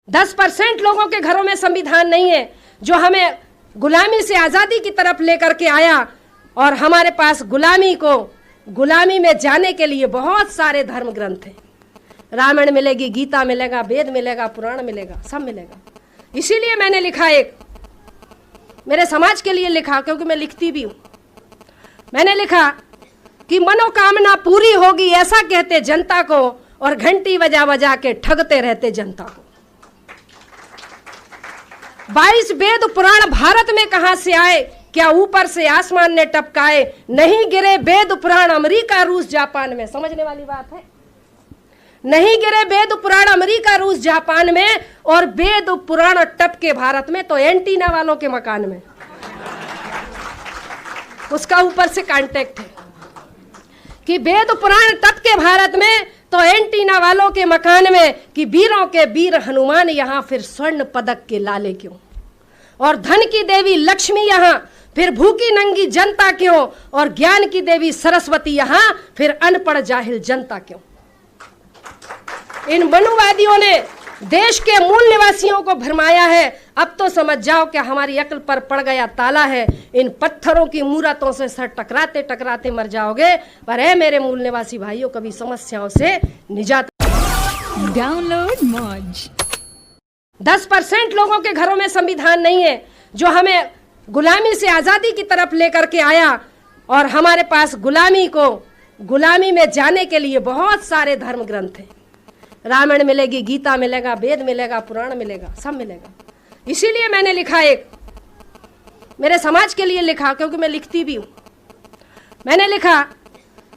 10% लोगों के घरों में संविधान नहीं है जो हमें गुलामी से आज़ादी की तरफ लेकर के आया, और हमारे पास गुलामी में जाने के लिए बहुत सारे धर्म ग्रंथ हैं। रामायण मिलेगी, गीता मिलेगा, वेद मिलेगा, पुराण मिलेगा, सब मिलेगा। इसीलिए मैंने लिखा, एक मेरे समाज के लिए लिखा, क्योंकि मैं लिखती भी हूँ। मैंने लिखा कि मनोकामना पूरी होगी ऐसा कहते जनता को, और घंटी बजा बजा के ठगते रहते जनता को। 22 वेद पुराण भारत में कहां से आए, क्या ऊपर से आसमान ने टपकाए, नहीं गिरे वेद पुराण अमेरिका रूस जापान में। समझने वाली बात है, नहीं गिरे वेद पुराण अमेरिका रूस जापान में, और वेद पुराण टपके भारत में तो एंटीना वालों के मकान में। उसका ऊपर से कांटेक्ट है कि वेद पुराण टपके भारत में तो एंटीना वालों के मकान में, कि वीरों के वीर हनुमान यहाँ फिर स्वर्ण पदक के लाले क्यों, और धन की देवी लक्ष्मी यहाँ फिर भूखी नंगी जनता क्यों, और ज्ञान की देवी सरस्वती यहाँ फिर अनपढ़ जाहिल जनता क्यों। इन मनुवादियों ने देश के मूल निवासियों को भरमाया है। अब तो समझ जाओ कि हमारी अक्ल पर पड़ गया ताला है। इन पत्थरों की मूर्तों से सर टकराते टकराते मर जाओगे, पर है मेरे मूल निवासी भाइयों, कभी समस्याओं से निजात। डाउनलोड मौज। 10% लोगों के घरों में संविधान नहीं है जो हमें गुलामी से आज़ादी की तरफ लेकर के आया, और हमारे पास गुलामी में जाने के लिए बहुत सारे धर्म ग्रंथ हैं। रामायण मिलेगी, गीता मिलेगा, वेद मिलेगा, पुराण मिलेगा, सब मिलेगा। इसीलिए मैंने लिखा, एक मेरे समाज के लिए लिखा, क्योंकि मैं लिखती भी हूँ। मैंने लिखा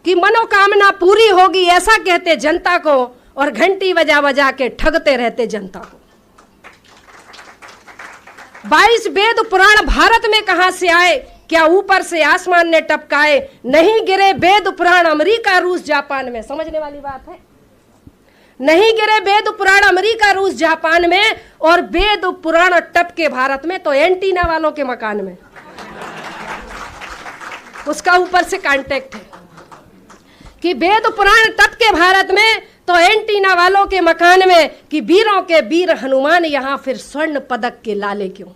कि मनोकामना पूरी होगी ऐसा कहते जनता को, और घंटी बजा बजा के ठगते रहते जनता को। 22 वेद पुराण भारत में कहां से आए, क्या ऊपर से आसमान ने टपकाए, नहीं गिरे वेद पुराण अमेरिका रूस जापान में। समझने वाली बात है, नहीं गिरे वेद पुराण अमेरिका रूस जापान में, और वेद पुराण टपके भारत में तो एंटीना वालों के मकान में। उसका ऊपर से कांटेक्ट है कि वेद पुराण टपके भारत में तो एंटीना वालों के मकान में, कि वीरों के वीर हनुमान यहाँ फिर स्वर्ण पदक के लाले क्यों,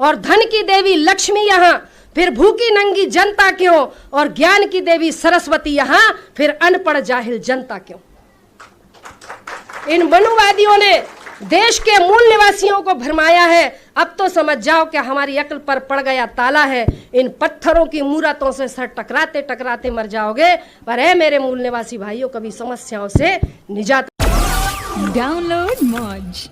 और धन की देवी लक्ष्मी यहाँ फिर भूखी नंगी जनता क्यों, और ज्ञान की देवी सरस्वती यहाँ फिर अनपढ़ जाहिल जनता क्यों। इन मनुवादियों ने देश के मूल निवासियों को भरमाया है। अब तो समझ जाओ कि हमारी अक्ल पर पड़ गया ताला है। इन पत्थरों की मूर्तों से सर टकराते टकराते मर जाओगे, पर है मेरे मूल निवासी भाइयों, कभी समस्याओं से निजात। डाउनलोड मौज।